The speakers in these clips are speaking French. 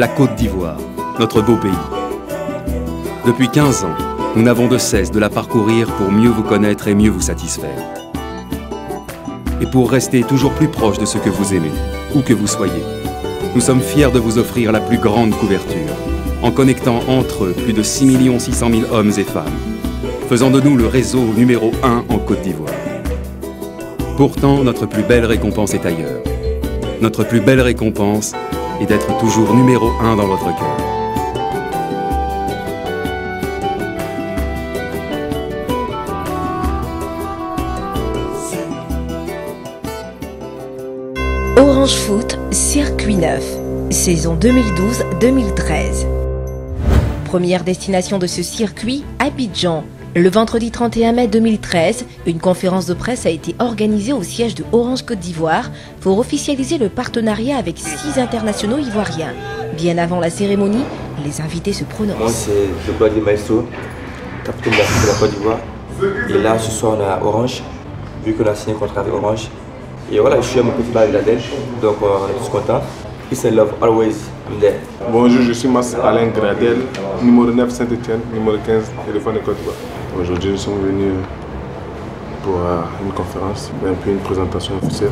la Côte d'Ivoire, notre beau pays. Depuis 15 ans, nous n'avons de cesse de la parcourir pour mieux vous connaître et mieux vous satisfaire. Et pour rester toujours plus proche de ce que vous aimez, où que vous soyez. Nous sommes fiers de vous offrir la plus grande couverture, en connectant entre eux plus de 6 600 000 hommes et femmes, faisant de nous le réseau numéro 1 en Côte d'Ivoire. Pourtant, notre plus belle récompense est ailleurs. Notre plus belle récompense est d'être toujours numéro 1 dans votre cœur. Orange Foot, circuit 9, saison 2012-2013. Première destination de ce circuit, Abidjan. Le vendredi 31 mai 2013, une conférence de presse a été organisée au siège de Orange Côte d'Ivoire pour officialiser le partenariat avec 6 internationaux ivoiriens. Bien avant la cérémonie, les invités se prononcent. Moi, c'est le Bloody Maestro, capitaine de la Côte d'Ivoire. Et là, ce soir, on est à Orange, vu qu'on a signé un contrat avec Orange. Et voilà, je suis à mon petit bar avec la tête, donc on est tous contents. Peace and love, always, I'm there. Bonjour, je suis Mas Alain Gradel, numéro 9 Saint-Etienne, numéro 15 éléphant de Côte d'Ivoire. Aujourd'hui, nous sommes venus pour une conférence, un peu une présentation officielle.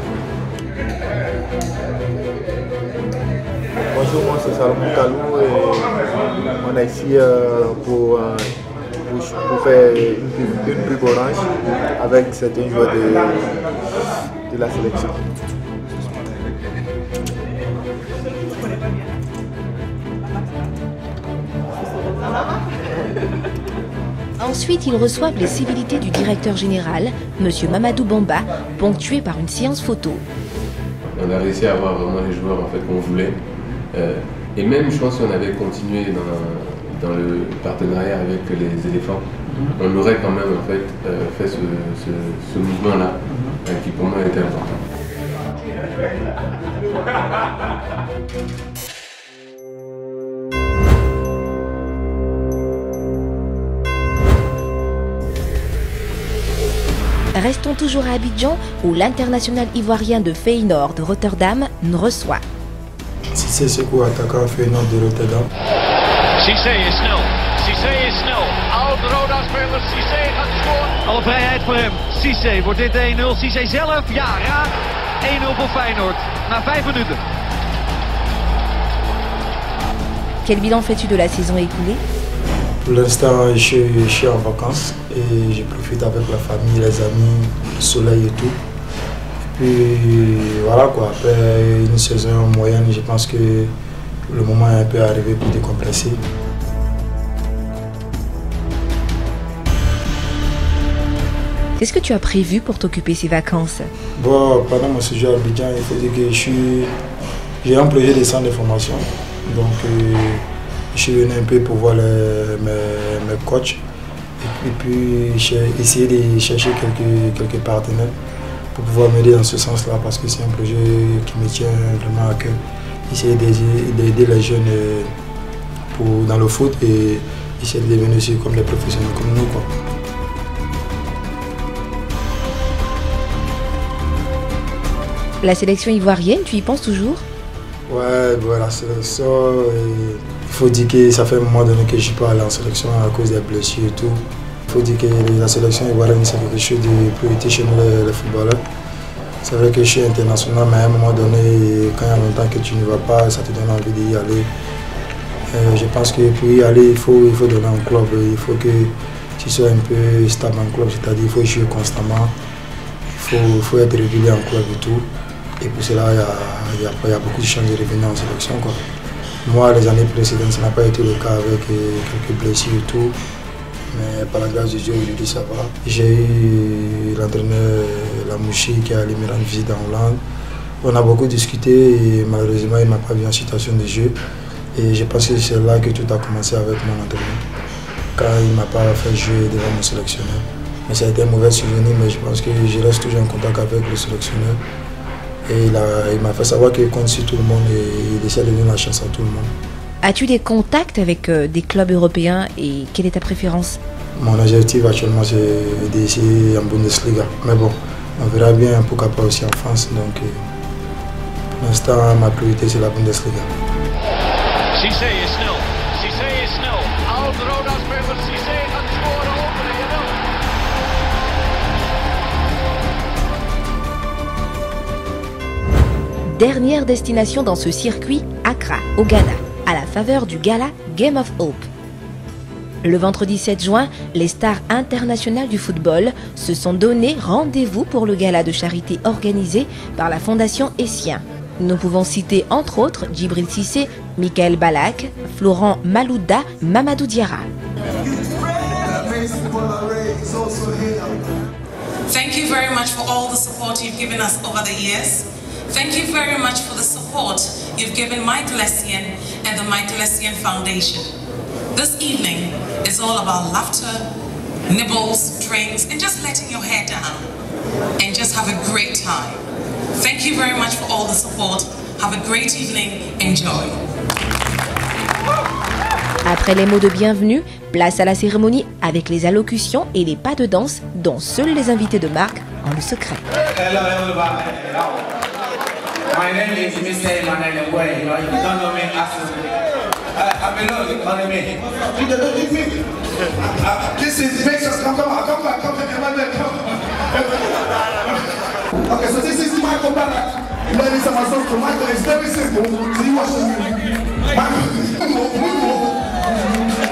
Bonjour, moi c'est Salomon Kalou et on est ici pour faire une pub orange avec certains joueurs de la sélection. Ensuite, ils reçoivent les civilités du directeur général, M. Mamadou Bamba, ponctuées par une séance photo. On a réussi à avoir vraiment les joueurs en fait, qu'on voulait. Et même, je pense qu'on avait continué dans le partenariat avec les éléphants, on aurait quand même en fait, fait ce mouvement-là, qui pour moi était important. Restons toujours à Abidjan, où l'international ivoirien de Feyenoord de Rotterdam nous reçoit. Cissé Sekou, attaquant Feyenoord de Rotterdam. Cissé is snel. Cissé is snel. Oud Roda-speler. Cissé gaat scoren. Alle vrijheid voor hem. Cissé, wordt dit 1-0. Cissé zelf, ja, raak. 1-0 voor Feyenoord. Na 5 minuten. Quel bilan fais-tu de la saison écoulée? Pour l'instant, je suis en vacances et je profite avec la famille, les amis, le soleil et tout. Et puis voilà quoi, après une saison moyenne, je pense que le moment est un peu arrivé pour décompresser. Qu'est-ce que tu as prévu pour t'occuper ces vacances? Bon, pendant mon séjour à Abidjan, il faut dire que j'ai un projet de centre de formation. Donc je suis venu un peu pour voir mes coachs et puis essayer de chercher quelques partenaires pour pouvoir m'aider dans ce sens-là parce que c'est un projet qui me tient vraiment à cœur. Essayer d'aider les jeunes dans le foot et essayer de devenir aussi comme des professionnels comme nous, quoi. La sélection ivoirienne, tu y penses toujours? Ouais, voilà, la sélection, il faut dire que ça fait un moment donné que je ne suis pas allé en sélection à cause des blessures et tout. Il faut dire que la sélection ivoirienne, c'est quelque chose de priorité chez nous, les footballeurs. C'est vrai que je suis international, mais à un moment donné, quand il y a longtemps que tu ne vas pas, ça te donne envie d'y aller. Je pense que pour y aller, il faut donner un club, il faut que tu sois un peu stable en club, c'est-à-dire qu'il faut jouer constamment, il faut être régulier en club et tout. Et pour cela, il y a beaucoup de chances de revenir en sélection, quoi. Moi, les années précédentes, ça n'a pas été le cas avec quelques blessures et tout. Mais par la grâce de Dieu, aujourd'hui, ça va. J'ai eu l'entraîneur Lamouchi qui est allé me rendre visite en Hollande. On a beaucoup discuté et malheureusement, il ne m'a pas vu en situation de jeu. Et je pense que c'est là que tout a commencé avec mon entraîneur. Quand il ne m'a pas fait jouer devant mon sélectionneur. Mais ça a été un mauvais souvenir, mais je pense que je reste toujours en contact avec le sélectionneur. Et il m'a fait savoir qu'il compte sur tout le monde et il essaie de donner la chance à tout le monde. As-tu des contacts avec des clubs européens et quelle est ta préférence? Mon objectif actuellement c'est d'essayer en Bundesliga. Mais bon, on verra bien pourquoi pas aussi en France. Donc pour l'instant, ma priorité c'est la Bundesliga. Cissé is snel. Cissé is snel. Oud-Roda-speler Cissé gaat scoren. Openen, jawel. Dernière destination dans ce circuit, Accra, au Ghana, à la faveur du gala Game of Hope. Le vendredi 7 juin, les stars internationales du football se sont donné rendez-vous pour le gala de charité organisé par la Fondation Essien. Nous pouvons citer entre autres Djibril Cissé, Michael Ballack, Florent Malouda, Mamadou Diarra. Thank you very much for all the support you've given us over the years. Thank you very much for the support you've given Michael Essien and the Michael Essien Foundation. This evening is all about laughter, nibbles, drinks, and just letting your hair down and just have a great time. Thank you very much for all the support. Have a great evening. Enjoy. Après les mots de bienvenue, place à la cérémonie avec les allocutions et les pas de danse dont seuls les invités de marque ont le secret. Hello everybody. My name is Mr. Emmanuel Way. You don't know me as I belong on me. You don't know me. This is Vicious. Come back, Emmanuel, come. Okay, so this is Michael Ballack. Ladies and gentlemen, Michael is very simple. So you watch me.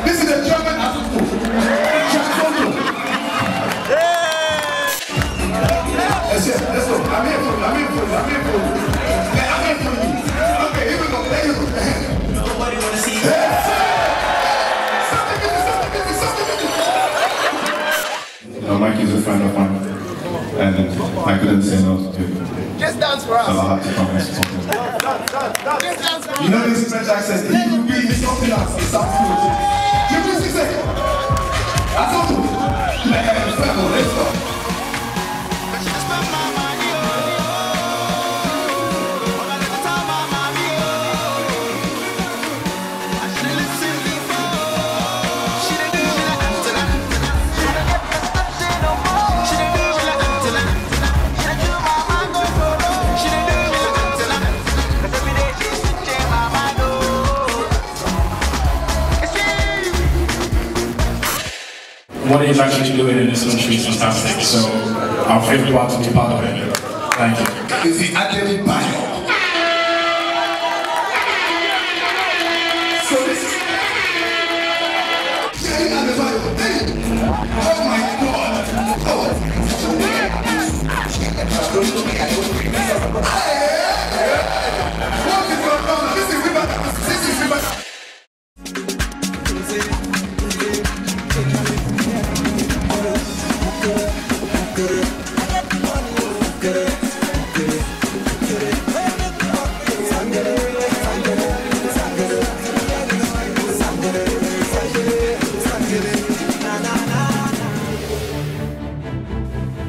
This is a German football. Let's go. I'm here for you. Okay, here we go. There you go. Nobody want to see you. Mike is a friend of mine, and I couldn't say no to him. Just dance for us. So I had to come and support him. Just dance for us. You know this French accent, he could be something else. It sounds good. You please say. I told you. Let's go. What he's actually doing in this country is fantastic, so I'm very proud to be part of it. Thank you. Is the Adeli Bayo? So this is Adeli. Oh my God! Oh. What is going on? This is River.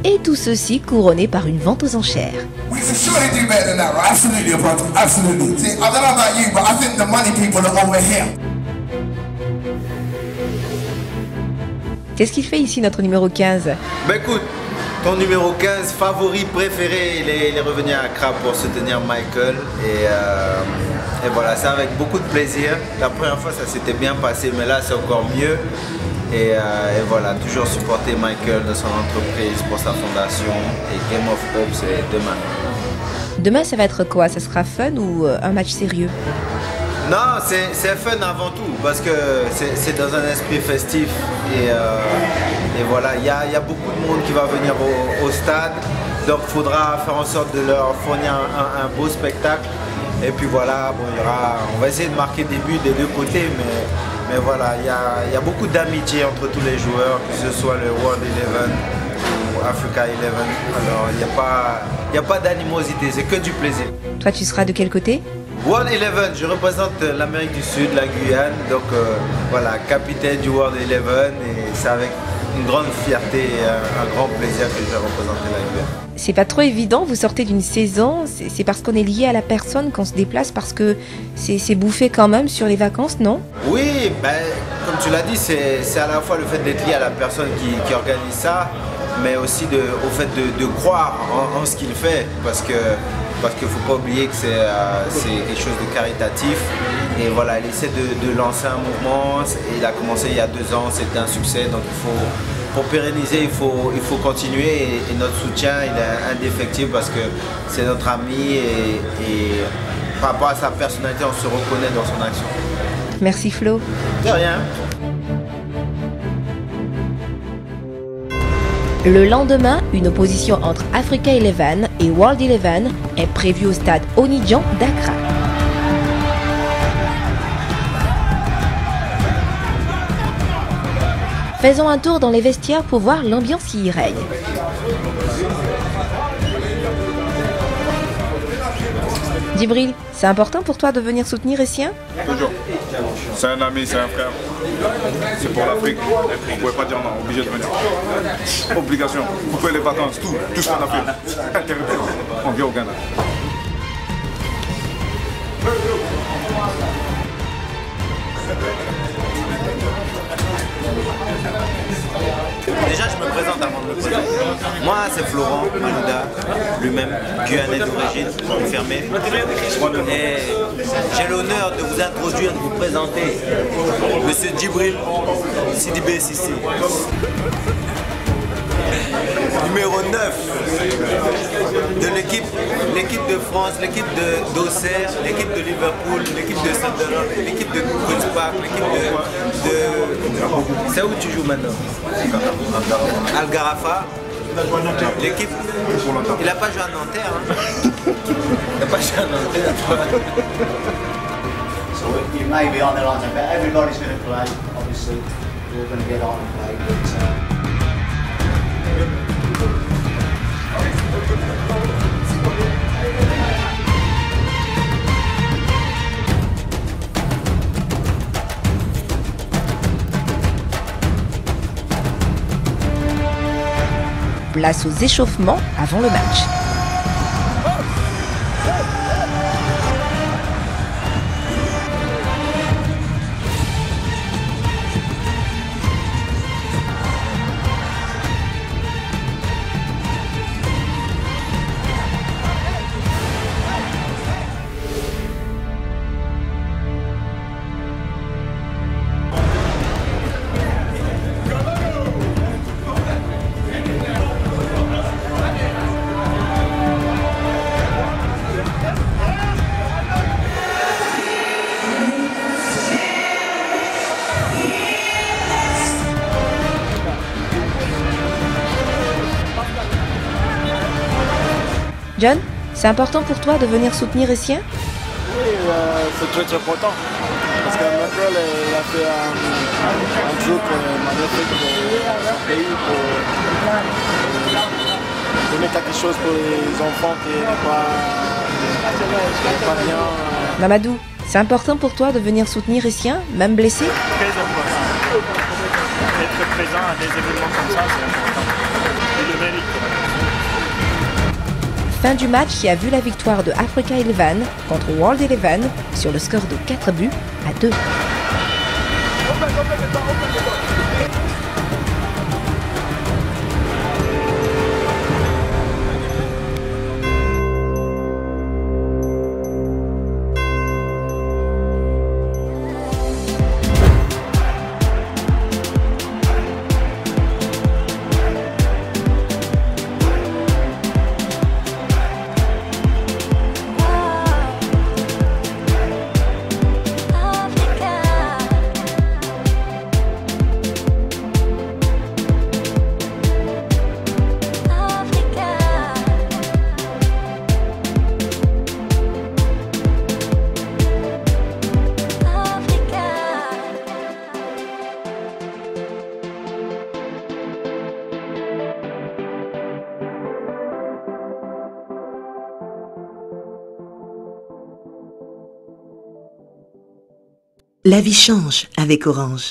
Et tout ceci couronné par une vente aux enchères. We can surely do better than that, right? Absolutely, brother. Absolutely. See, I don't know about you, but I think the money people are over here. Qu'est-ce qu'il fait ici notre numéro 15? Bah écoute, ton numéro 15, favori préféré, il est revenu à Accra pour soutenir Michael. Et voilà, c'est avec beaucoup de plaisir. La première fois, ça s'était bien passé, mais là, c'est encore mieux. Et voilà, toujours supporter Michael de son entreprise pour sa fondation. Et Game of Hope, c'est demain. Demain, ça va être quoi? Ça sera fun ou un match sérieux? Non, c'est fun avant tout, parce que c'est dans un esprit festif. Et voilà, il y a beaucoup de monde qui va venir au stade. Donc il faudra faire en sorte de leur fournir un beau spectacle. Et puis voilà, bon, on va essayer de marquer des buts des deux côtés, mais voilà, il y a beaucoup d'amitié entre tous les joueurs, que ce soit le World 11 ou Africa 11. Alors il n'y a pas d'animosité, c'est que du plaisir. Toi, tu seras de quel côté? World 11, je représente l'Amérique du Sud, la Guyane, donc voilà, capitaine du World 11, et c'est avec une grande fierté et un grand plaisir que je vais représenter la Guyane. C'est pas trop évident, vous sortez d'une saison, c'est parce qu'on est lié à la personne qu'on se déplace, parce que c'est bouffé quand même sur les vacances, non? Oui, ben, comme tu l'as dit, c'est à la fois le fait d'être lié à la personne qui organise ça, mais aussi au fait de croire en ce qu'il fait, parce que parce qu'il ne faut pas oublier que c'est quelque chose de caritatif. Et voilà, il essaie de lancer un mouvement. Il a commencé il y a 2 ans, c'était un succès. Donc pour pérenniser, il faut continuer. Et notre soutien, il est indéfectible parce que c'est notre ami. Et par rapport à sa personnalité, on se reconnaît dans son action. Merci Flo. De rien. Le lendemain, une opposition entre Africa Eleven et World Eleven est prévue au stade Onidjan d'Accra. Faisons un tour dans les vestiaires pour voir l'ambiance qui y règne. Djibril, c'est important pour toi de venir soutenir Essien? Toujours. C'est un ami, c'est un frère. C'est pour l'Afrique. On ne pouvait pas dire non, obligé de venir. Obligation. Couper les vacances, tout ce qu'on a fait. On vient au Ghana. Déjà, je me présente avant de me présenter. Moi, c'est Florent Malouda, lui-même, guyanais d'origine, confirmé. Et j'ai l'honneur de vous introduire, de vous présenter Monsieur Djibril Sidibé Sissi. Numéro 9 de l'équipe de France, l'équipe d'Auxerre, l'équipe de Liverpool, l'équipe de Sunderland, l'équipe de Queen's Park, l'équipe de... C'est où tu joues maintenant? Al-Gharafa. L'équipe... Il n'a pas joué à Nanterre. Hein? Il n'a pas joué à Nanterre. So you may be on the line, but everybody's going to play, obviously. We're going to get on and play, but... Place aux échauffements avant le match. John, c'est important pour toi de venir soutenir Essien? Oui, c'est très important. Parce que Montréal a fait un truc magnifique pour le pays, pour donner quelque chose pour les enfants qui n'est pas bien. Mamadou, c'est important pour toi de venir soutenir Essien, même blessé? Très important. Être présent à des événements comme ça, c'est important. Il le mérite. Fin du match qui a vu la victoire de Africa Eleven contre World Eleven sur le score de 4 buts à 2. La vie change avec Orange.